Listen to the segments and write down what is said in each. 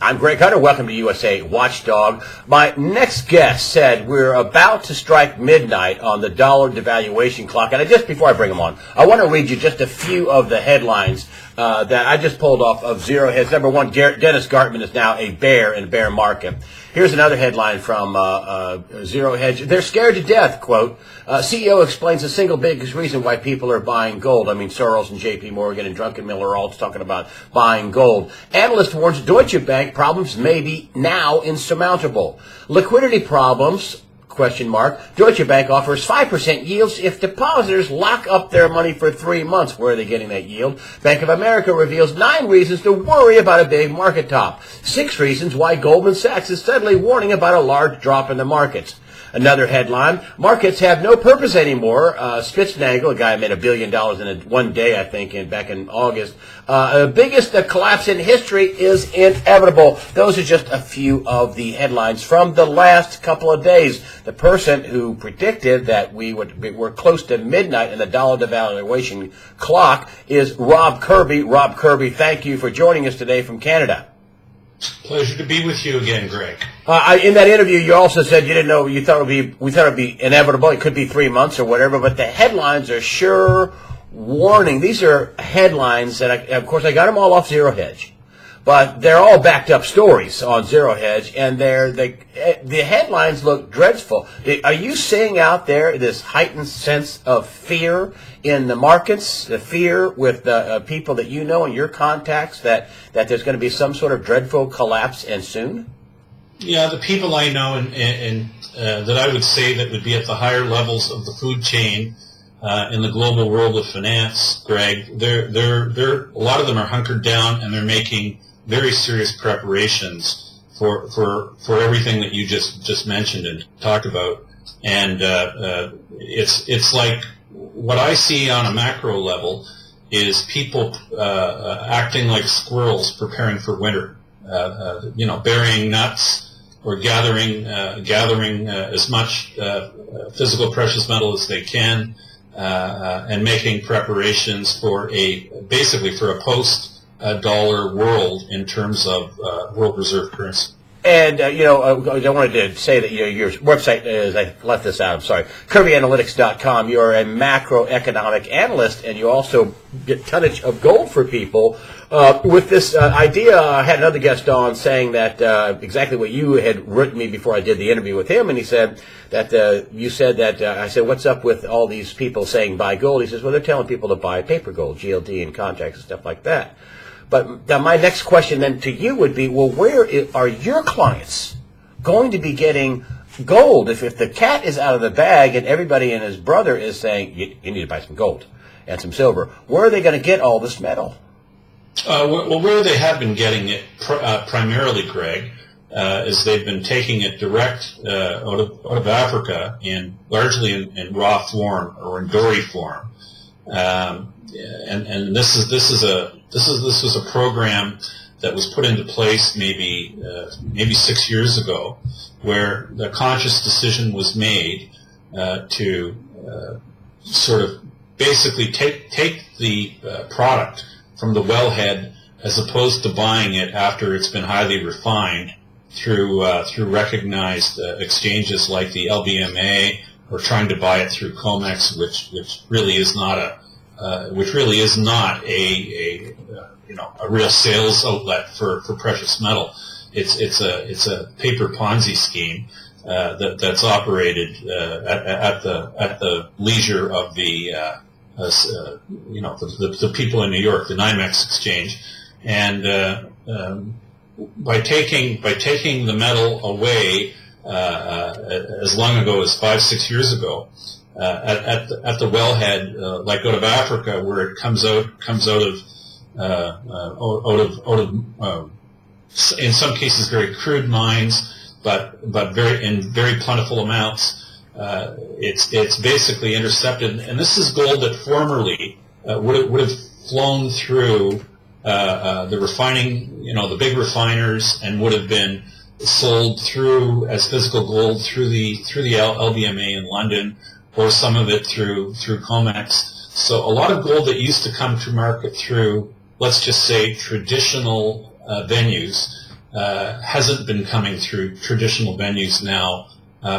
I'm Greg Hunter. Welcome to USA Watchdog. My next guest said we're about to strike midnight on the dollar devaluation clock. And just before I bring him on, I want to read you just a few of the headlines that I just pulled off of Zero Hedge. Number one, Dennis Gartman is now a bear in a bear market. Here's another headline from Zero Hedge. They're scared to death, quote. CEO explains the single biggest reason why people are buying gold. I mean, Soros and J.P. Morgan and Druckenmiller are all talking about buying gold. Analyst warns Deutsche Bank problems may be now insurmountable. Liquidity problems, question mark. Deutsche Bank offers 5% yields if depositors lock up their money for 3 months. Where are they getting that yield? Bank of America reveals 9 reasons to worry about a big market top. 6 reasons why Goldman Sachs is suddenly warning about a large drop in the markets. Another headline, markets have no purpose anymore. Spitznagel, a guy who made $1 billion in one day, I think, back in August. The biggest collapse in history is inevitable. Those are just a few of the headlines from the last couple of days. The person who predicted that we're close to midnight in the dollar devaluation clock is Rob Kirby. Rob Kirby, thank you for joining us today from Canada. Pleasure to be with you again, Greg. In that interview, you also said you didn't know. We thought it'd be inevitable. It could be 3 months or whatever. But the headlines are sure warning. These are headlines that, of course, I got them all off Zero Hedge, but they're all backed up stories on Zero Hedge, and the headlines look dreadful. Are you seeing out there this heightened sense of fear in the markets, the fear with the people that you know and your contacts that there's going to be some sort of dreadful collapse and soon? Yeah, the people I know and that I would say that would be at the higher levels of the food chain in the global world of finance, Greg, they're a lot of them are hunkered down and they're making very serious preparations for everything that you just mentioned and talked about. And it's like what I see on a macro level is people acting like squirrels preparing for winter. Burying nuts or gathering as much physical precious metal as they can, and making preparations for basically for a post-dollar world in terms of world reserve currency. And, I wanted to say that your website is, I left this out, I'm sorry, KirbyAnalytics.com. You're a macroeconomic analyst, and you also get tonnage of gold for people. With this idea, I had another guest on saying that exactly what you had written me before I did the interview with him, and he said that you said that, I said, what's up with all these people saying buy gold? He says, well, they're telling people to buy paper gold, GLD and contracts and stuff like that. But my next question then to you would be, well, where are your clients going to be getting gold if the cat is out of the bag and everybody and his brother is saying, you need to buy some gold and some silver? Where are they going to get all this metal? Well, where they have been getting it primarily, Greg, is they've been taking it direct out of Africa, largely in raw form or in dory form. And this was a program that was put into place maybe 6 years ago, where the conscious decision was made to sort of basically take the product from the wellhead as opposed to buying it after it's been highly refined through recognized exchanges like the LBMA, or trying to buy it through COMEX, which really is not a real sales outlet for precious metal. It's a paper Ponzi scheme that's operated at the leisure of the people in New York, the NYMEX exchange, and by taking the metal away as long ago as 5-6 years ago at the wellhead, like out of Africa, where it comes out of in some cases very crude mines, but very plentiful amounts. It's basically intercepted, and this is gold that formerly would have flown through the refining, the big refiners, and would have been sold through as physical gold through the LBMA in London, or some of it through COMEX. So a lot of gold that used to come to market through, let's just say, traditional venues hasn't been coming through traditional venues now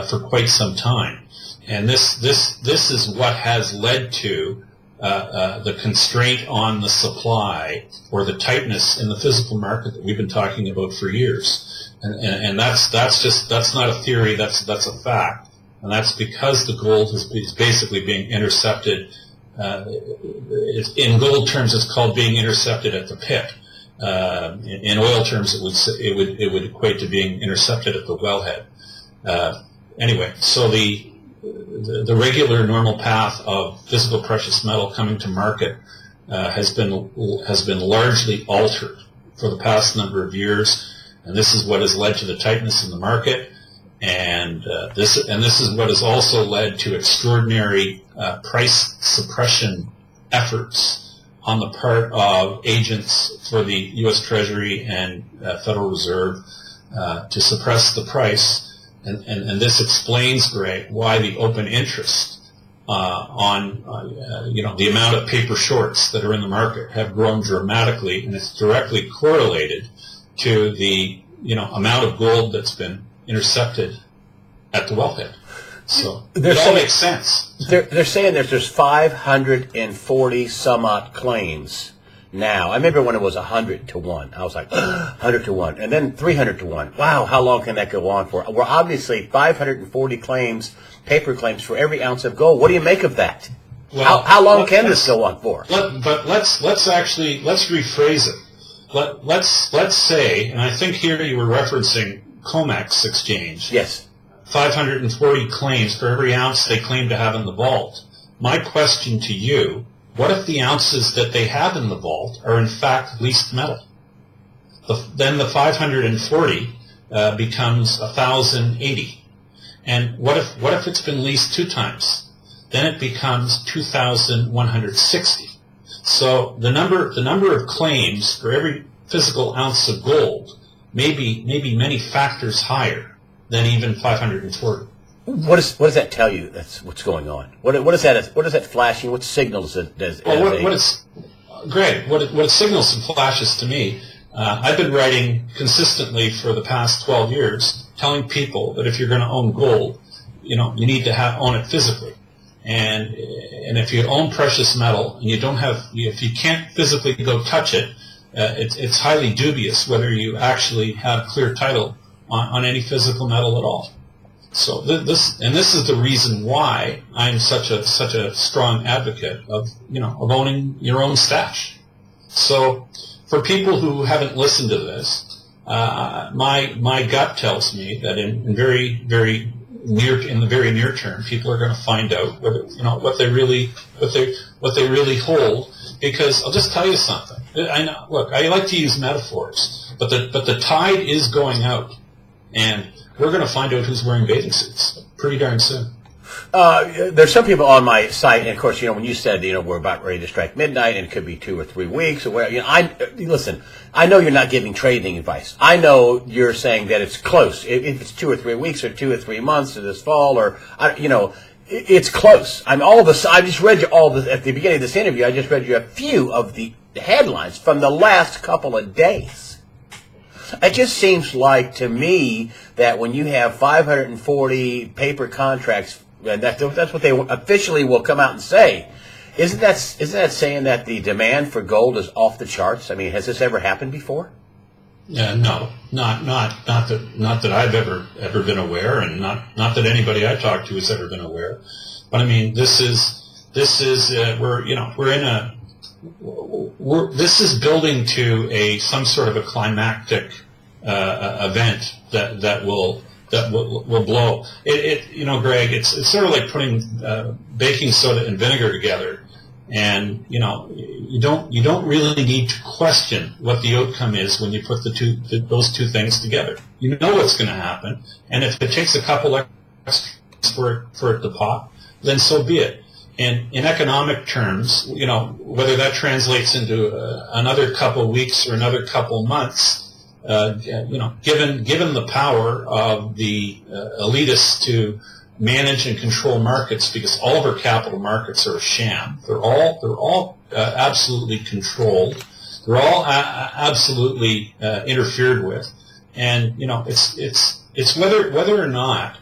for quite some time, and this is what has led to the constraint on the supply, or the tightness in the physical market that we've been talking about for years. And that's not a theory, that's a fact. And that's because the gold is basically being intercepted. In gold terms, it's called being intercepted at the pit. In oil terms, it would equate to being intercepted at the wellhead. Anyway, so the regular normal path of physical precious metal coming to market has been largely altered for the past number of years, and this is what has led to the tightness in the market, and this is what has also led to extraordinary price suppression efforts on the part of agents for the U.S. Treasury and Federal Reserve to suppress the price. And this explains, Greg, why the open interest on the amount of paper shorts that are in the market have grown dramatically, and it's directly correlated to the amount of gold that's been intercepted at the wellhead. So it all makes sense. They're saying there's 540 some odd claims now. I remember when it was 100 to 1. I was like, 100 to 1. And then 300 to 1. Wow, how long can that go on for? Well, obviously 540 claims, paper claims for every ounce of gold. What do you make of that? Well, how long can this go on for? But let's rephrase it. Let's say, and I think here you were referencing COMEX exchange. Yes. 540 claims for every ounce they claim to have in the vault. My question to you, what if the ounces that they have in the vault are in fact leased metal? Then the 540 becomes 1,080. And what if it's been leased 2 times? Then it becomes 2,160. So the number of claims for every physical ounce of gold may be many factors higher than even 540. What does that tell you? That's what's going on. What is that flashing? What signals it does? Greg, what it signals and flashes to me. I've been writing consistently for the past 12 years, telling people that if you're going to own gold, you need to own it physically. And if you own precious metal and if you can't physically go touch it, it's highly dubious whether you actually have clear title on any physical metal at all. So this is the reason why I'm such a strong advocate of owning your own stash. So for people who haven't listened to this, my gut tells me that in the very near term, people are going to find out what they really hold. Because I'll just tell you something. I know. Look, I like to use metaphors, but the tide is going out, and we're going to find out who's wearing bathing suits pretty darn soon. There's some people on my site, and of course, when you said, we're about ready to strike midnight, and it could be 2 or 3 weeks, or whatever. Listen, I know you're not giving trading advice. I know you're saying that it's close. If it's 2 or 3 weeks, or 2 or 3 months, or this fall, or it's close. I just read you all this at the beginning of this interview. I just read you a few of the headlines from the last couple of days. It just seems like to me that when you have 540 paper contracts, and that's what they officially will come out and say, isn't that saying that the demand for gold is off the charts? I mean, has this ever happened before? No, not that I've ever been aware, and not that anybody I talked to has ever been aware. But I mean, this is this is building to some sort of a climactic event that will blow. Greg, it's sort of like putting baking soda and vinegar together, and you don't really need to question what the outcome is when you put those two things together. You know what's going to happen, and if it takes a couple extra for it to pop, then so be it. And in economic terms, whether that translates into another couple of weeks or another couple of months, given the power of the elitists to manage and control markets, because all of our capital markets are a sham. They're all absolutely controlled. They're all absolutely interfered with. And it's whether or not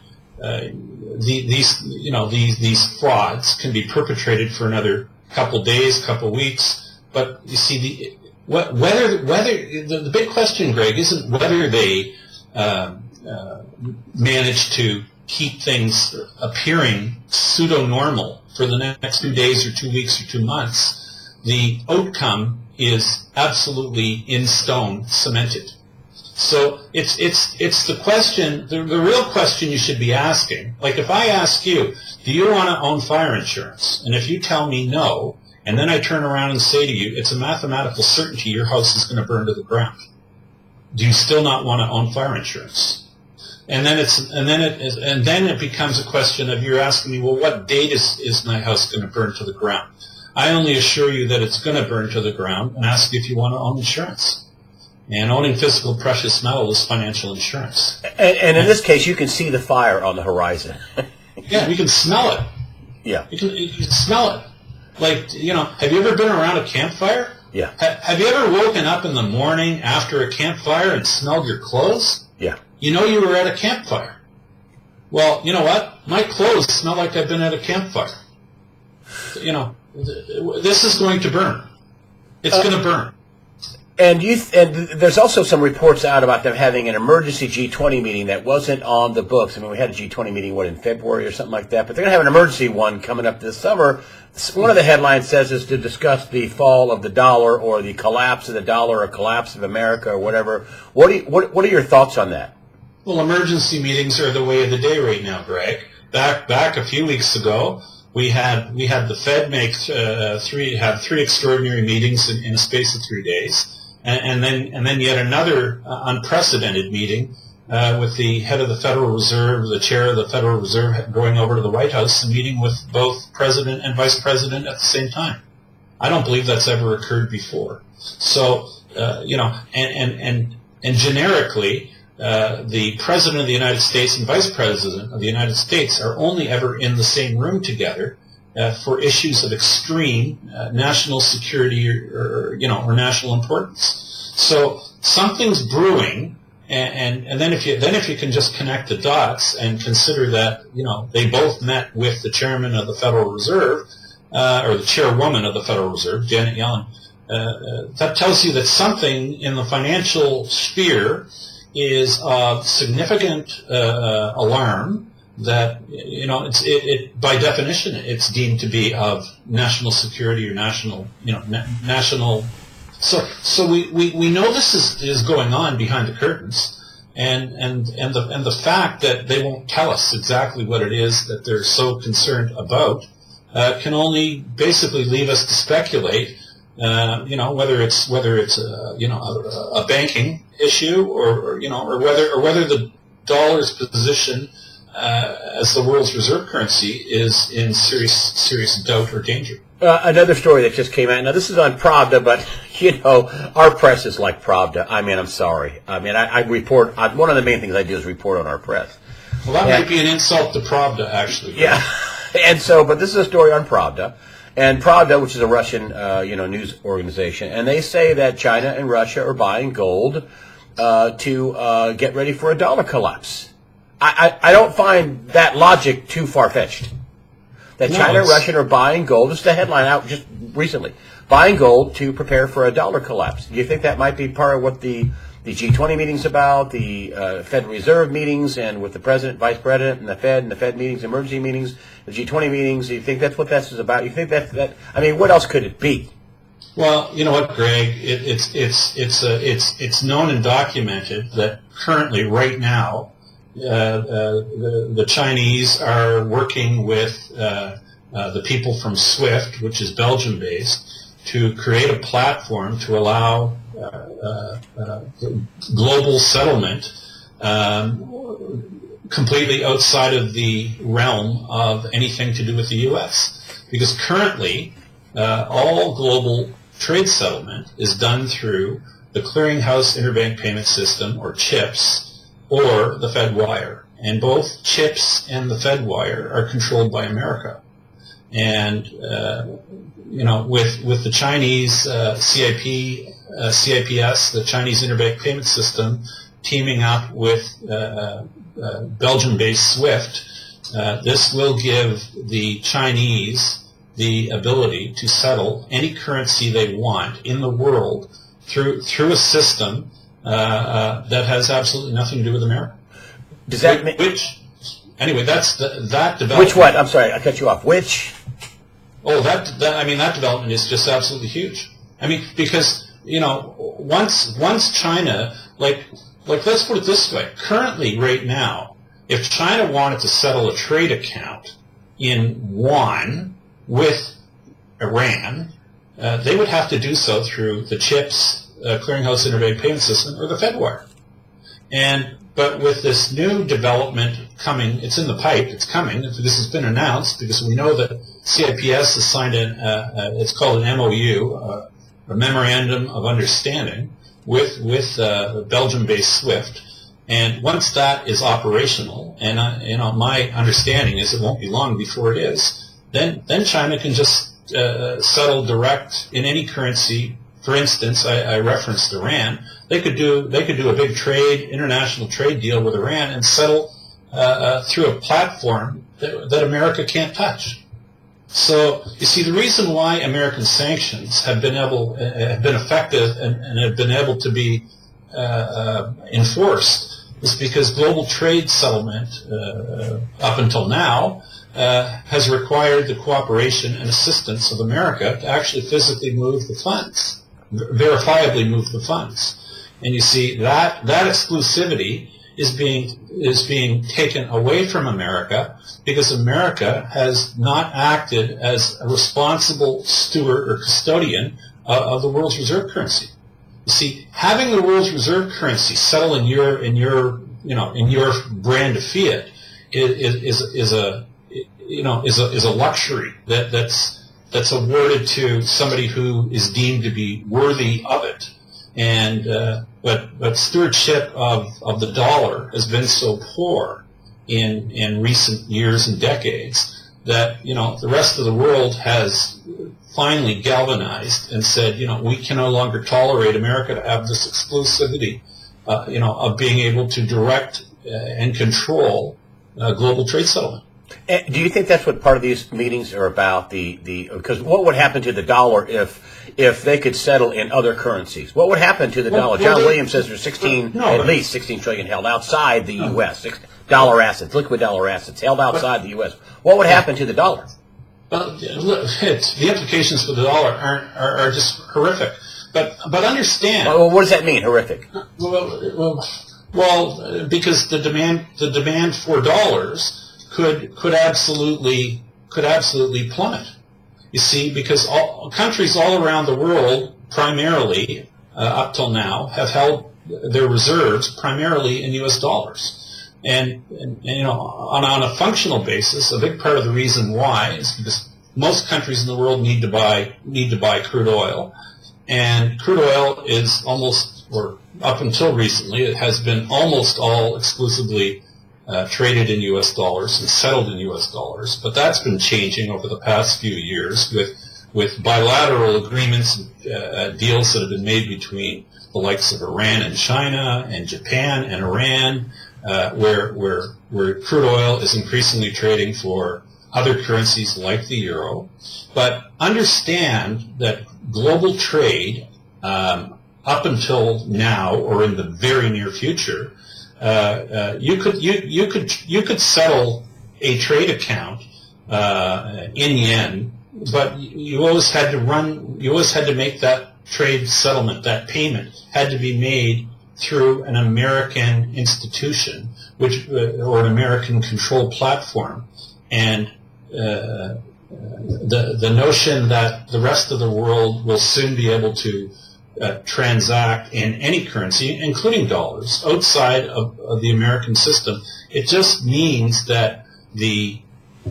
these frauds can be perpetrated for another couple days, couple weeks. But you see, the big question, Greg, isn't whether they manage to keep things appearing pseudo-normal for the next 2 days or 2 weeks or 2 months. The outcome is absolutely in stone, cemented. So it's the question, the real question you should be asking. Like if I ask you, do you want to own fire insurance? And if you tell me no, and then I turn around and say to you, it's a mathematical certainty your house is going to burn to the ground. Do you still not want to own fire insurance? And then it becomes a question of you're asking me, well, what date is my house going to burn to the ground? I only assure you that it's going to burn to the ground and ask you if you want to own insurance. And owning physical precious metal is financial insurance. And in this case, you can see the fire on the horizon. Yeah, you can smell it. Yeah. You can smell it. Like, have you ever been around a campfire? Yeah. Have you ever woken up in the morning after a campfire and smelled your clothes? Yeah. You know you were at a campfire. Well, you know what? My clothes smell like I've been at a campfire. This is going to burn. It's going to burn. And there's also some reports out about them having an emergency G20 meeting that wasn't on the books. I mean, we had a G20 meeting, in February or something like that. But they're going to have an emergency one coming up this summer. One of the headlines says is to discuss the fall of the dollar or the collapse of the dollar or collapse of America or whatever. What are your thoughts on that? Well, emergency meetings are the way of the day right now, Greg. Back a few weeks ago, we had the Fed make three extraordinary meetings in a space of 3 days. And then yet another unprecedented meeting with the head of the Federal Reserve, the chair of the Federal Reserve, going over to the White House and meeting with both president and vice president at the same time. I don't believe that's ever occurred before. So and generically, the president of the United States and vice president of the United States are only ever in the same room together for issues of extreme national security or national importance. So something's brewing, and then if you can just connect the dots and consider that they both met with the chairman of the Federal Reserve or the chairwoman of the Federal Reserve, Janet Yellen, that tells you that something in the financial sphere is of significant alarm. That by definition it's deemed to be of national security or national. So we know this is going on behind the curtains, and the fact that they won't tell us exactly what it is that they're so concerned about can only basically leave us to speculate. Whether it's a banking issue or whether the dollar's position as the world's reserve currency is in serious doubt or danger. Another story that just came out. Now, this is on Pravda, but, our press is like Pravda. I mean, I'm sorry. I mean, I report. One of the main things I do is report on our press. Well, that might be an insult to Pravda, actually. Yeah. But this is a story on Pravda. And Pravda, which is a Russian, news organization, and they say that China and Russia are buying gold to get ready for a dollar collapse. I don't find that logic too far-fetched. That China and Russia are buying gold. This is the headline out just recently. Buying gold to prepare for a dollar collapse. Do you think that might be part of what the G20 meeting's about, the Federal Reserve meetings, and with the president, vice president, and the Fed meetings, emergency meetings, the G20 meetings? Do you think that's what this is about? You think that I mean, what else could it be? Well, you know what, Greg? It's known and documented that currently, right now, the Chinese are working with the people from SWIFT, which is Belgium-based, to create a platform to allow global settlement completely outside of the realm of anything to do with the U.S. Because currently, all global trade settlement is done through the Clearinghouse Interbank Payment System, or CHIPS, or the FedWire. And both CHIPS and the FedWire are controlled by America. And, with the Chinese CIPS, the Chinese Interbank Payment System, teaming up with Belgium-based SWIFT, this will give the Chinese the ability to settle any currency they want in the world through a system that has absolutely nothing to do with America. Does that mean... Anyway, that's that development. Which what? I'm sorry, I cut you off. Which? Oh, that development is just absolutely huge. I mean, because, once China, like let's put it this way. Currently, right now, if China wanted to settle a trade account in yuan with Iran, they would have to do so through the CHIPS, Clearinghouse Interbank Payment System, or the FedWire. But with this new development coming, it's in the pipe, it's coming. This has been announced because we know that CIPS has signed it's called an MOU, a Memorandum of Understanding, with Belgium-based SWIFT. And once that is operational, and my understanding is it won't be long before it is, then China can just settle direct in any currency. For instance, I referenced Iran. They could do a big international trade deal with Iran and settle through a platform that America can't touch. So you see, the reason why American sanctions have been effective and have been able to be enforced is because global trade settlement up until now has required the cooperation and assistance of America to actually physically move the funds, verifiably move the funds. And you see that exclusivity is being taken away from America because America has not acted as a responsible steward or custodian of the world's reserve currency. You see, having the world's reserve currency settle in your brand of fiat is a luxury that's awarded to somebody who is deemed to be worthy of it. And but stewardship of the dollar has been so poor in recent years and decades that the rest of the world has finally galvanized and said, we can no longer tolerate America to have this exclusivity, of being able to direct and control global trade settlement. And do you think that's what part of these meetings are about? Because what would happen to the dollar if they could settle in other currencies? What would happen to the dollar? John Williams says there's at least 16 trillion held outside the U.S. Dollar assets, liquid dollar assets held outside the U.S. What would happen to the dollar? Well, the implications for the dollar are just horrific. But understand. Well, what does that mean, horrific? Well, because the demand for dollars could absolutely plummet. You see, because countries all around the world, primarily up till now, have held their reserves primarily in U.S. dollars. And on a functional basis, a big part of the reason why is because most countries in the world need to buy crude oil, and crude oil is almost, or up until recently, it has been almost all exclusively traded in U.S. dollars and settled in U.S. dollars. But that's been changing over the past few years with bilateral agreements, deals that have been made between the likes of Iran and China and Japan and Iran, where crude oil is increasingly trading for other currencies like the euro. But understand that global trade, up until now or in the very near future, you could settle a trade account in yen, but you always had to make that trade settlement, that payment had to be made through an American institution, or an American controlled platform. And the notion that the rest of the world will soon be able to transact in any currency, including dollars, outside of the American system, it just means that the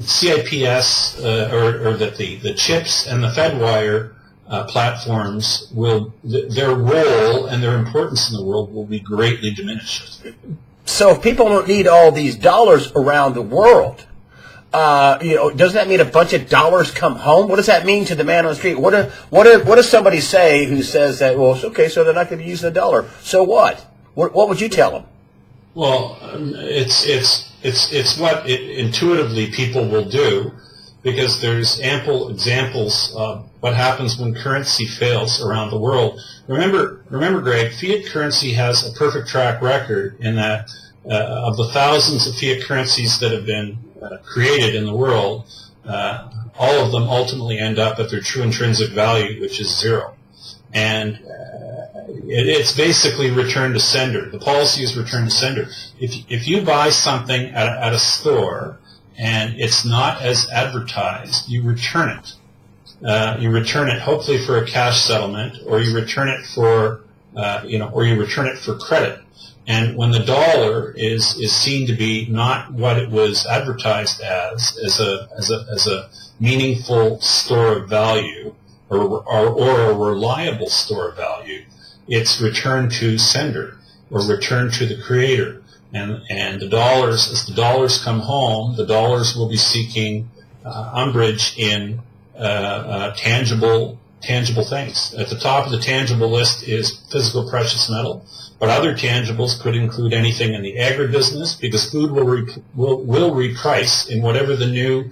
CIPS or that the CHIPS and the FedWire platforms their role and their importance in the world will be greatly diminished. So if people don't need all these dollars around the world, doesn't that mean a bunch of dollars come home? What does that mean to the man on the street? What does somebody say who says that, well, it's okay, so they're not going to be using the dollar? So what? What would you tell them? Well, it's what intuitively people will do, because there's ample examples of what happens when currency fails around the world. Remember, Greg, fiat currency has a perfect track record in that of the thousands of fiat currencies that have been created in the world, all of them ultimately end up at their true intrinsic value, which is zero. And it's basically return to sender. The policy is return to sender. If you buy something at a store and it's not as advertised, you return it. You return it hopefully for a cash settlement, or you return it for or you return it for credit. And when the dollar is seen to be not what it was advertised as a meaningful store of value, or a reliable store of value, it's returned to sender, or returned to the creator. And the dollars, as the dollars come home, the dollars will be seeking umbrage in tangible things. At the top of the tangible list is physical precious metal, but other tangibles could include anything in the agribusiness, because food will reprice in whatever the new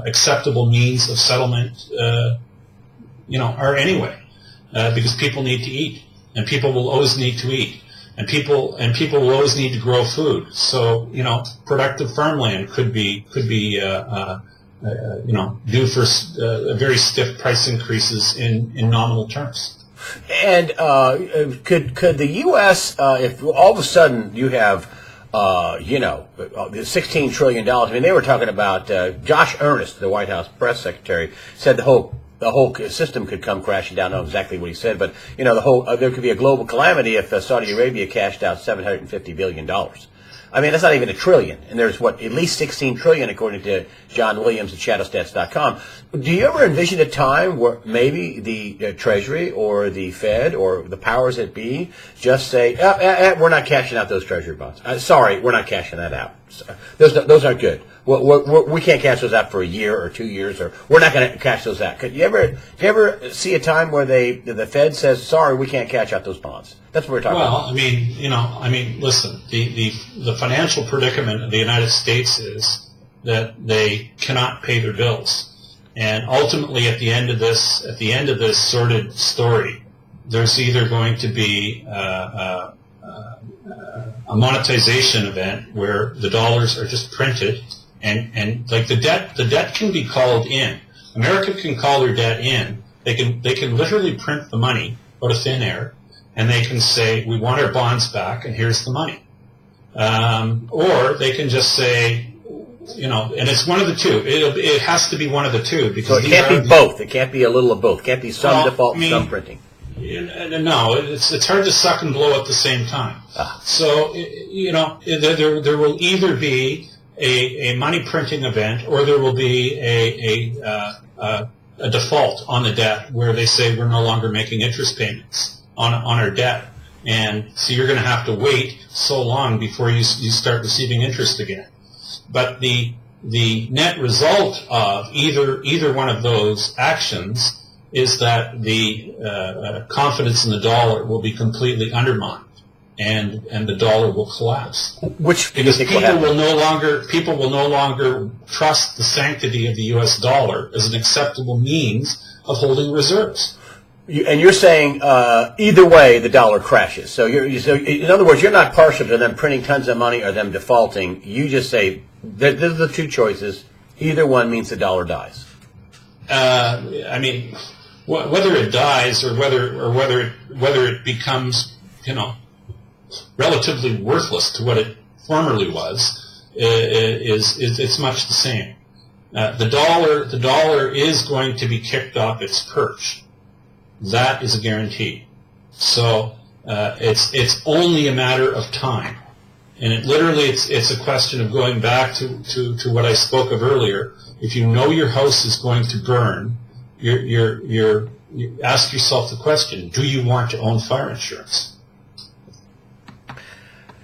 acceptable means of settlement are anyway, because people need to eat, and people will always need to eat, and people will always need to grow food. So productive farmland could be due for very stiff price increases in nominal terms. And could the U.S. If all of a sudden you have $16 trillion, I mean, they were talking about Josh Earnest, the White House press secretary, said the whole system could come crashing down. I don't know exactly what he said, but there could be a global calamity if Saudi Arabia cashed out $750 billion. I mean, that's not even a trillion, and there's at least 16 trillion according to John Williams at shadowstats.com. Do you ever envision a time where maybe the Treasury or the Fed or the powers that be just say, we're not cashing out those Treasury bonds. Sorry, we're not cashing that out. Those aren't good. We can't cash those out for a year or 2 years, or we're not going to cash those out. Could you ever see a time where the Fed says, sorry, we can't cash out those bonds? That's what we're talking about. Well, listen, the financial predicament of the United States is that they cannot pay their bills. And ultimately, at the end of this sordid story, there's either going to be a monetization event where the dollars are just printed, and like the debt can be called in. America can call their debt in. They can literally print the money out of thin air, and they can say, we want our bonds back, and here's the money. Or they can just say, and it's one of the two. It has to be one of the two. Because so it can't be both. It can't be a little of both. It can't be some default and some printing. No, it's hard to suck and blow at the same time. So, there will either be a money printing event, or there will be a default on the debt where they say we're no longer making interest payments on our debt. And so you're going to have to wait so long before you start receiving interest again. But the net result of either one of those actions is that the confidence in the dollar will be completely undermined, and the dollar will collapse. Because people will no longer trust the sanctity of the U.S. dollar as an acceptable means of holding reserves. And you're saying either way the dollar crashes. So in other words, you're not partial to them printing tons of money or them defaulting. You just say these are the two choices. Either one means the dollar dies. Whether it dies or whether it becomes relatively worthless to what it formerly was it's much the same. The dollar is going to be kicked off its perch. That is a guarantee. So it's only a matter of time, and it's a question of going back to what I spoke of earlier. If you know your house is going to burn, you ask yourself the question: do you want to own fire insurance?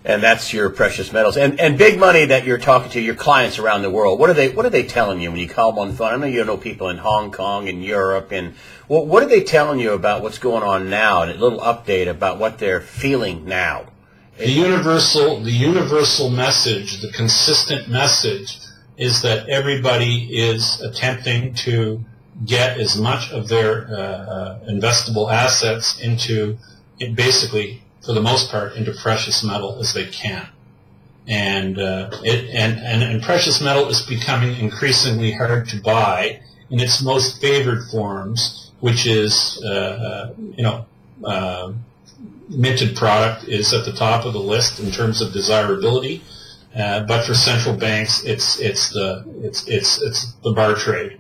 And that's your precious metals. And big money that you're talking to your clients around the world. What are they telling you when you call them on the phone? I know you know people in Hong Kong and Europe, and what are they telling you about what's going on now? And a little update about what they're feeling now. The universal message, the consistent message, is that everybody is attempting to get as much of their investable assets into, basically, for the most part, into precious metal as they can. And precious metal is becoming increasingly hard to buy in its most favored forms, which is, minted product is at the top of the list in terms of desirability. But for central banks, it's the bar trade,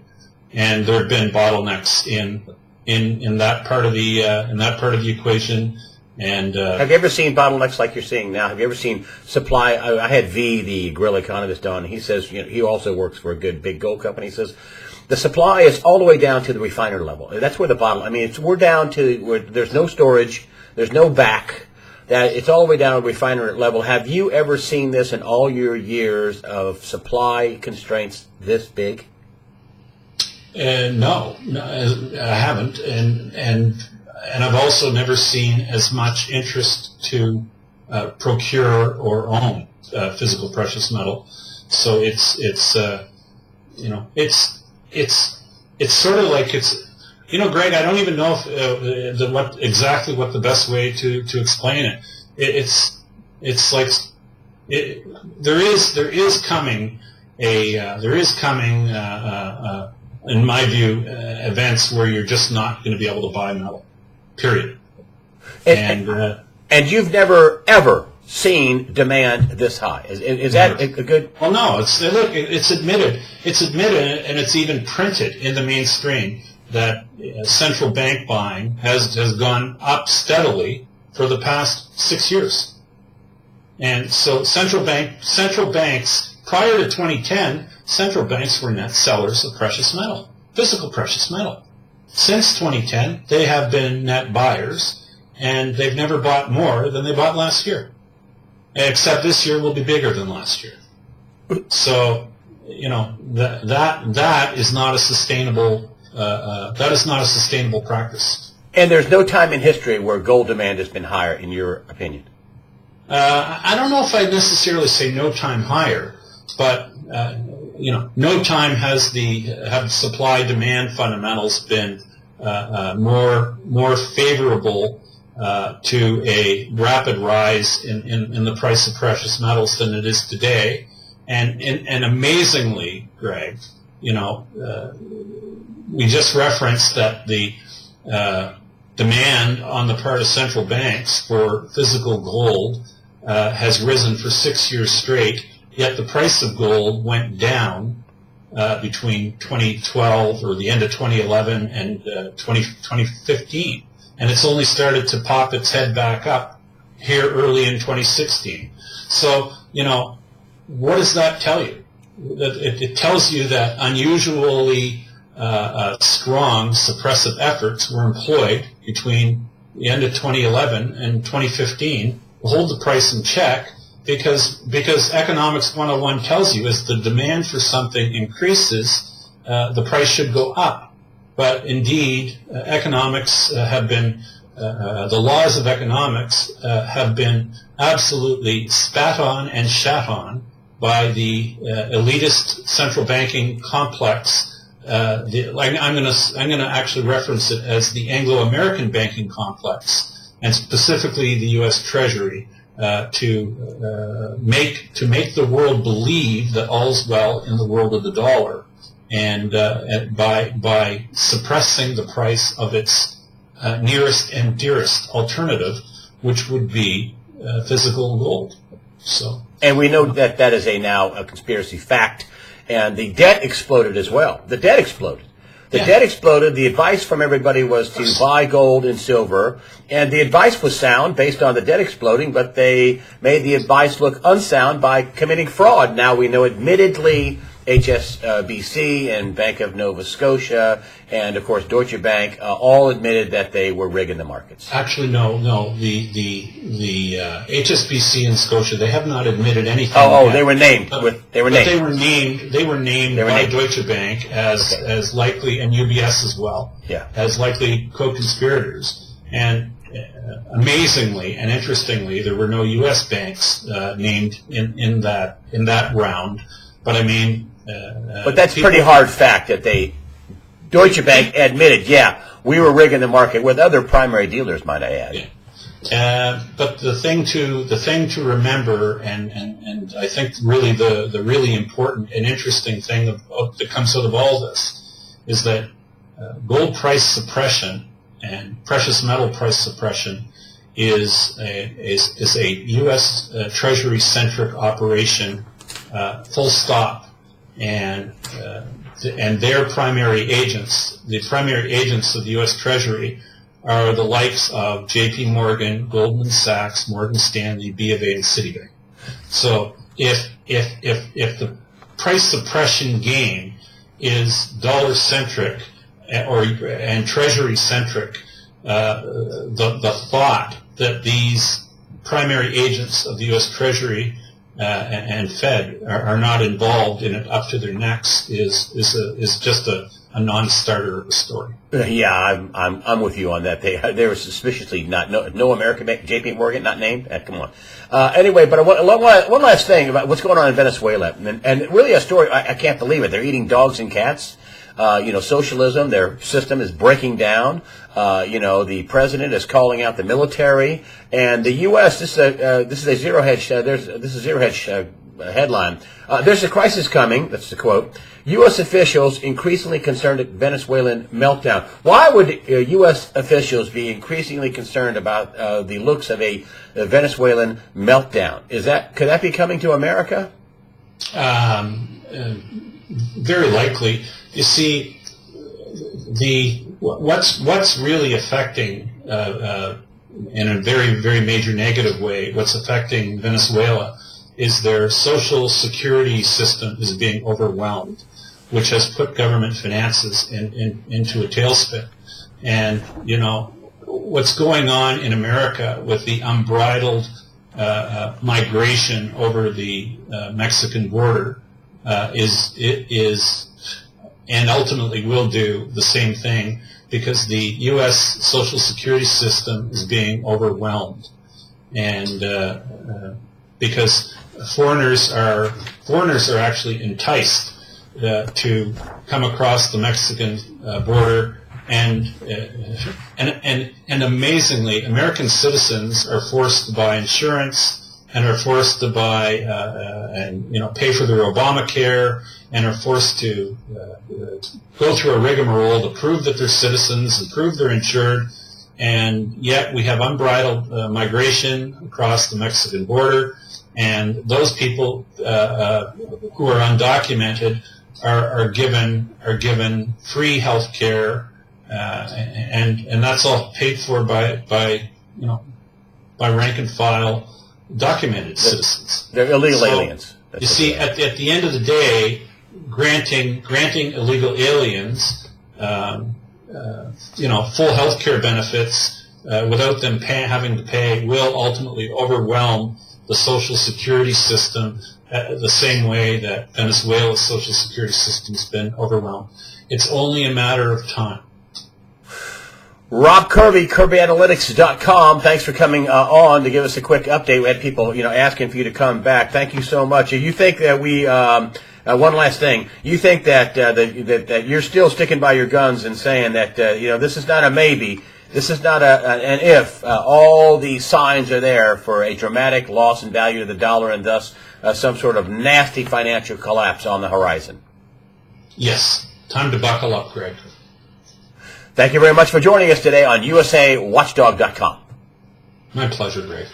and there have been bottlenecks in that part of the equation. And have you ever seen bottlenecks like you're seeing now? Have you ever seen supply? I had the grill economist on. He says he also works for a good big gold company. He says the supply is all the way down to the refiner level. That's where the bottle. I mean, we're down to where there's no storage, there's no back. That it's all the way down to refiner level. Have you ever seen this in all your years of supply constraints this big? No, I haven't, and I've also never seen as much interest to procure or own physical precious metal. So it's sort of like Greg, I don't even know if what the best way to explain it. It's like there is coming in my view events where you're just not going to be able to buy metal. Period. And you've never ever seen demand this high. Is that a good? Well, no. It's admitted, and it's even printed in the mainstream that central bank buying has gone up steadily for the past 6 years. And so central banks prior to 2010, central banks were net sellers of precious metal, physical precious metal. Since 2010, they have been net buyers, and they've never bought more than they bought last year. Except this year will be bigger than last year. So, that is not a sustainable practice. And there's no time in history where gold demand has been higher, in your opinion. I don't know if I'd necessarily say no time higher, but no time have supply-demand fundamentals been more favorable to a rapid rise in the price of precious metals than it is today. And amazingly, Greg, we just referenced that the demand on the part of central banks for physical gold has risen for 6 years straight, yet the price of gold went down between 2012 or the end of 2011 and 2015. And it's only started to pop its head back up here early in 2016. So, what does that tell you? It tells you that unusually strong suppressive efforts were employed between the end of 2011 and 2015 to hold the price in check, because Economics 101 tells you as the demand for something increases, the price should go up. But indeed, economics have been, the laws of economics have been absolutely spat on and shat on by the elitist central banking complex. I'm going to actually reference it as the Anglo-American banking complex, and specifically the U.S. Treasury, to make the world believe that all's well in the world of the dollar. And by suppressing the price of its nearest and dearest alternative, which would be physical gold. So, and we know that is now a conspiracy fact, and the debt exploded as well. The debt exploded. Debt exploded. The advice from everybody was to buy gold and silver, and the advice was sound based on the debt exploding, but they made the advice look unsound by committing fraud. Now we know admittedly HSBC and Bank of Nova Scotia and, of course, Deutsche Bank all admitted that they were rigging the markets. Actually, no. The HSBC and Scotia, they have not admitted anything. Yet. They were named. They were named by Deutsche Bank as likely, and UBS as well, as likely co-conspirators. And amazingly and interestingly, there were no U.S. banks named in that round. But I mean, but that's pretty hard fact that Deutsche Bank admitted, we were rigging the market with other primary dealers, might I add. Yeah. But the thing to remember, and I think really the really important and interesting thing that comes out of all this is that gold price suppression and precious metal price suppression is a U.S. Treasury-centric operation, full stop, and their primary agents, the primary agents of the U.S. Treasury, are the likes of J.P. Morgan, Goldman Sachs, Morgan Stanley, B of A, and Citibank. So if the price suppression game is dollar-centric and Treasury-centric, the thought that these primary agents of the U.S. Treasury and Fed are not involved in it up to their necks is just a non-starter of the story. Yeah, I'm with you on that. They were suspiciously no American bank, J.P. Morgan not named. Come on. Anyway, but one last thing about what's going on in Venezuela, and really a story. I can't believe it. They're eating dogs and cats. Socialism, their system is breaking down. The president is calling out the military, and the U.S. This is a zero hedge. This is a zero hedge headline. There's a crisis coming. That's the quote. U.S. officials increasingly concerned at Venezuelan meltdown. Why would U.S. officials be increasingly concerned about the looks of a Venezuelan meltdown? Could that be coming to America? Very likely. You see, what's really affecting in a very, very major negative way, what's affecting Venezuela is their social security system is being overwhelmed, which has put government finances into a tailspin. And, what's going on in America with the unbridled migration over the Mexican border is and ultimately will do the same thing because the U.S. Social Security system is being overwhelmed, and because foreigners are actually enticed to come across the Mexican border, and amazingly, American citizens are forced to buy insurance and are forced to buy pay for their Obamacare, and are forced to go through a rigmarole to prove that they're citizens and prove they're insured, and yet we have unbridled migration across the Mexican border, and those people who are undocumented are given free health care, and that's all paid for by rank and file documented citizens. They're illegal aliens. You see, at the end of the day, granting illegal aliens, full health care benefits without them having to pay will ultimately overwhelm the Social Security system the same way that Venezuela's Social Security system has been overwhelmed. It's only a matter of time. Rob Kirby, KirbyAnalytics.com. Thanks for coming on to give us a quick update. We had people, asking for you to come back. Thank you so much. You think that one last thing. You think that that you're still sticking by your guns and saying that this is not a maybe. This is not an if. All the signs are there for a dramatic loss in value of the dollar and thus some sort of nasty financial collapse on the horizon. Yes. Time to buckle up, Greg. Thank you very much for joining us today on USAWatchdog.com. My pleasure, Greg.